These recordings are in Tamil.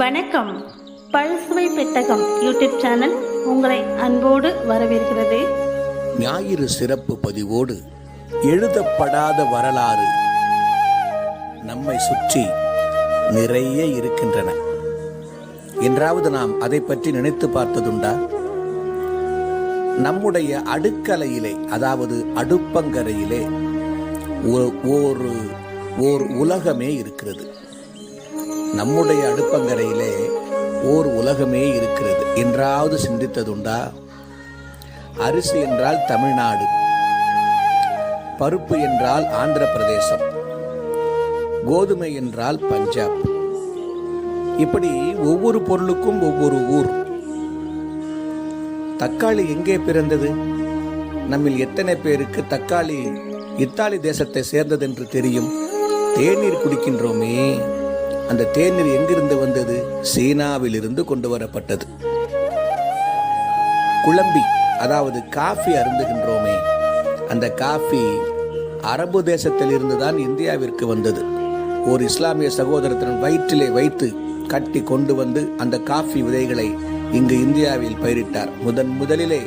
வணக்கம். பல்சுவை பெட்டகம் யூடியூப் சேனல் உங்களை அன்போடு வரவேற்கிறது. ஞாயிறு சிறப்பு பதிவோடு எழுதப்படாத வரலாறு நம்மை சுற்றி நிறைய இருக்கின்றன. என்றாவது நாம் அதை பற்றி நினைத்து பார்த்ததுண்டா? நம்முடைய அடுக்கலையிலே, அதாவது அடுப்பங்கரையிலே ஓர் உலகமே இருக்கிறது. நம்முடைய அடுப்பங்கரையிலே ஓர் உலகமே இருக்கிறது என்றாவது சிந்தித்ததுண்டா? அரிசி என்றால் தமிழ்நாடு, பருப்பு என்றால் ஆந்திர பிரதேசம், கோதுமை என்றால் பஞ்சாப். இப்படி ஒவ்வொரு பொருளுக்கும் ஒவ்வொரு ஊர். தக்காளி எங்கே பிறந்தது? நம்மில் எத்தனை பேருக்கு தக்காளி இத்தாலி தேசத்தை சேர்ந்தது என்று தெரியும்? தேநீர் குடிக்கின்றோமே, அந்த தேநீர் எங்கிருந்து வந்தது? சீனாவில் இருந்து கொண்டு வரப்பட்டது. குழம்பி, அதாவது காஃபி அருந்துகின்றோமே, அந்த காஃபி அரபு தேசத்தில் இருந்துதான் இந்தியாவிற்கு வந்தது. ஒரு இஸ்லாமிய சகோதரத்தின் வயிற்றிலே வைத்து கட்டி கொண்டு வந்து அந்த காஃபி விதைகளை இங்கு இந்தியாவில் பயிரிட்டார். முதலிலே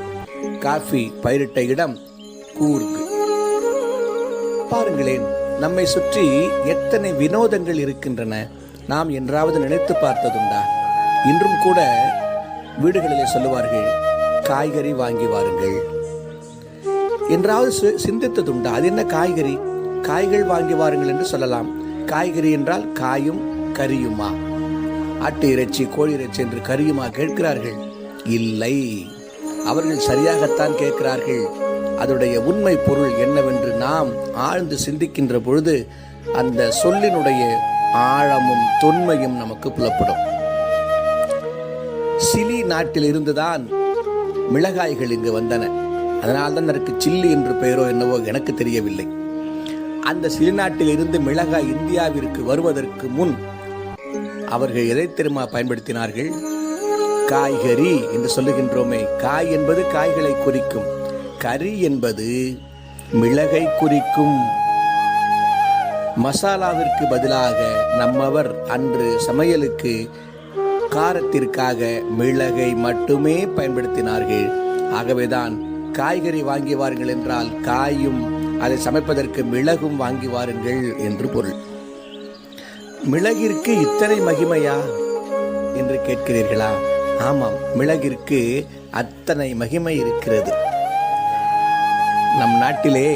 காஃபி பயிரிட்ட இடம் கூர்க். பாருங்களேன், நம்மை சுற்றி எத்தனை வினோதங்கள் இருக்கின்றன. நாம் என்றாவது நினைத்து பார்த்ததுண்டா? இன்றும் கூட வீடுகளிலே சொல்லுவார்கள், காய்கறி வாங்கி வாருங்கள் என்றாவது சிந்தித்ததுண்டா? அது என்ன காய்கறி? காய்கள் வாங்கி வாருங்கள் என்று சொல்லலாம். காய்கறி என்றால் காயும் கரியுமா? ஆட்டு இறைச்சி, கோழி இறைச்சி என்று கரியுமா கேட்கிறார்கள்? இல்லை, அவர்கள் சரியாகத்தான் கேட்கிறார்கள். அதனுடைய உண்மை பொருள் என்னவென்று நாம் ஆழ்ந்து சிந்திக்கின்ற பொழுது அந்த சொல்லினுடைய ஆழமும் தொன்மையும் நமக்கு புலப்படும். சிலி நாட்டில் இருந்துதான் மிளகாய்கள் இங்கு வந்தன. அதனால்தான் அதற்கு சில்லி என்று பெயரோ என்னவோ எனக்கு தெரியவில்லை. அந்த சிலி நாட்டில் இருந்து மிளகாய் இந்தியாவிற்கு வருவதற்கு முன் அவர்கள் எதை தெரியுமா பயன்படுத்தினார்கள்? காய்கறி என்று சொல்லுகின்றோமே, காய் என்பது காய்களை குறிக்கும், கரி என்பது மிளகை குறிக்கும். மசாலாவிற்கு பதிலாக நம்மவர் அன்று சமையலுக்கு காரத்திற்காக மிளகை மட்டுமே பயன்படுத்தினார்கள். ஆகவேதான் காய்கறி வாங்கி வாருங்கள் என்றால் காயும் அதை சமைப்பதற்கு மிளகும் வாங்கி வாருங்கள் என்று பொருள். மிளகிற்கு இத்தனை மகிமையா என்று கேட்கிறீர்களா? ஆமாம், மிளகிற்கு அத்தனை மகிமை இருக்கிறது. நம் நாட்டிலே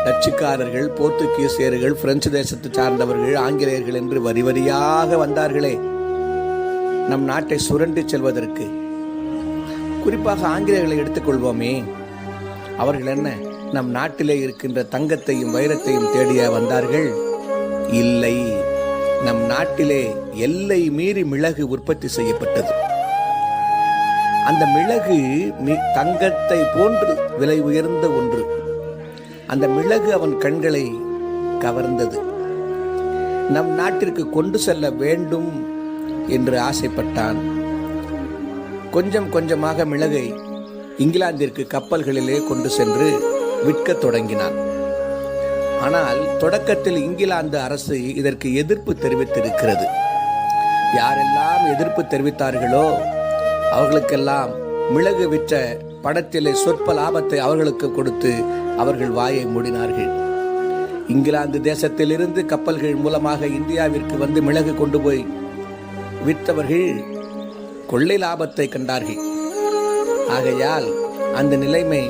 டச்சுக்காரர்கள், போர்த்துகீசியர்கள், பிரெஞ்சு தேசத்தை சார்ந்தவர்கள், ஆங்கிலேயர்கள் என்று வரி வரியாக வந்தார்களே நம் நாட்டை சுரண்டி செல்வதற்கு. குறிப்பாக ஆங்கிலேயர்களை எடுத்துக்கொள்வோமே, அவர்கள் என்ன நம் நாட்டிலே இருக்கின்ற தங்கத்தையும் வைரத்தையும் தேடிய வந்தார்கள்? இல்லை, நம் நாட்டிலே எல்லை மீறி மிளகு உற்பத்தி செய்யப்பட்டது. அந்த மிளகு தங்கத்தை போன்று விலை உயர்ந்த ஒன்று. அந்த மிளகு அவன் கண்களை கவர்ந்தது. நம் நாட்டிற்கு கொண்டு செல்ல வேண்டும் என்று ஆசைப்பட்டான். கொஞ்சம் கொஞ்சமாக மிளகை இங்கிலாந்திற்கு கப்பல்களிலே கொண்டு சென்று விற்கத் தொடங்கினான். ஆனால் தொடக்கத்தில் இங்கிலாந்து அரசு இதற்கு எதிர்ப்பு தெரிவித்திருக்கிறது. யாரெல்லாம் எதிர்ப்பு தெரிவித்தார்களோ அவர்களுக்கெல்லாம் மிளகு விற்ற பணத்திலே சொற்ப லாபத்தை அவர்களுக்கு கொடுத்து அவர்கள் வாயை மூடினார்கள். இங்கிலாந்து தேசத்திலிருந்து கப்பல்கள் மூலமாக இந்தியாவிற்கு வந்து மிளகு கொண்டு போய் விற்றவர்கள் கொள்ளை லாபத்தை கண்டார்கள். ஆகையால் அந்த நிலைமை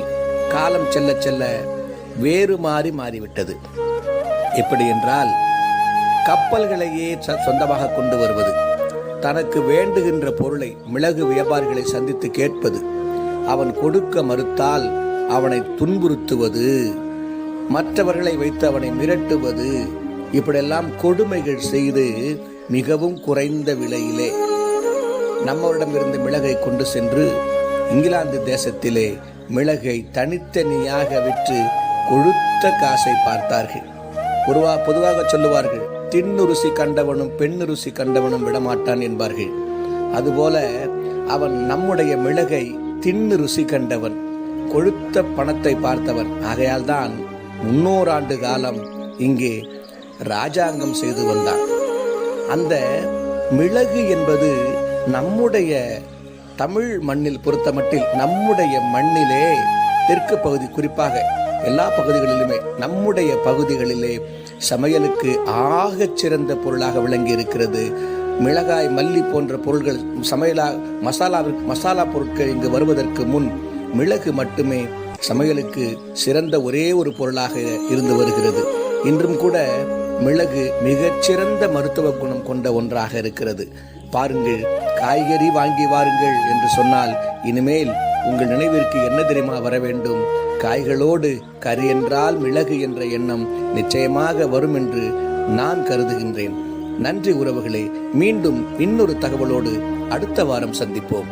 காலம் செல்ல செல்ல வேறு மாறிவிட்டது. எப்படி என்றால், கப்பல்களையே சொந்தமாக கொண்டு வருவது, தனக்கு வேண்டுகின்ற பொருளை மிளகு வியாபாரிகளை சந்தித்து கேட்பது, அவன் கொடுக்க மறுத்தால் அவனை துன்புறுத்துவது, மற்றவர்களை வைத்து அவனை மிரட்டுவது, இப்படியெல்லாம் கொடுமைகள் செய்து மிகவும் குறைந்த விலையிலே நம்மளிடமிருந்து மிளகை கொண்டு சென்று இங்கிலாந்து தேசத்திலே மிளகை தனித்தனியாக விற்று கொழுத்த காசை பார்த்தார்கள். பொதுவாக சொல்லுவார்கள், தின்னு ருசி கண்டவனும் பெண்ணு ருசி கண்டவனும் விடமாட்டான் என்பார்கள். அதுபோல அவன் நம்முடைய மிளகை தின்னு ருசி கண்டவன், கொழுத்த பணத்தை பார்த்தவன். ஆகையால் தான் 300 ஆண்டு காலம் இங்கே ராஜாங்கம் செய்து வந்தான். அந்த மிளகு என்பது நம்முடைய தமிழ் மண்ணில் பொறுத்தமட்டில் நம்முடைய மண்ணிலே தெற்கு பகுதி, குறிப்பாக எல்லா பகுதிகளிலுமே நம்முடைய பகுதிகளிலே சமையலுக்கு ஆகச் சிறந்த பொருளாக விளங்கி இருக்கிறது. மிளகாய், மல்லி போன்ற பொருள்கள் மசாலா பொருட்கள் இங்கு வருவதற்கு முன் மிளகு மட்டுமே சமையலுக்கு சிறந்த ஒரே ஒரு பொருளாக இருந்து வருகிறது. இன்றும் கூட மிளகு மிகச்சிறந்த மருத்துவ குணம் கொண்ட ஒன்றாக இருக்கிறது. பாருங்கள், காய்கறி வாங்கி வாருங்கள் என்று சொன்னால் இனிமேல் உங்கள் நினைவிற்கு என்ன தெரியுமா வர வேண்டும்? காய்களோடு கறி என்றால் மிளகு என்ற எண்ணம் நிச்சயமாக வரும் என்று நான் கருதுகின்றேன். நன்றி உறவுகளே. மீண்டும் இன்னொரு தகவலோடு அடுத்த வாரம் சந்திப்போம்.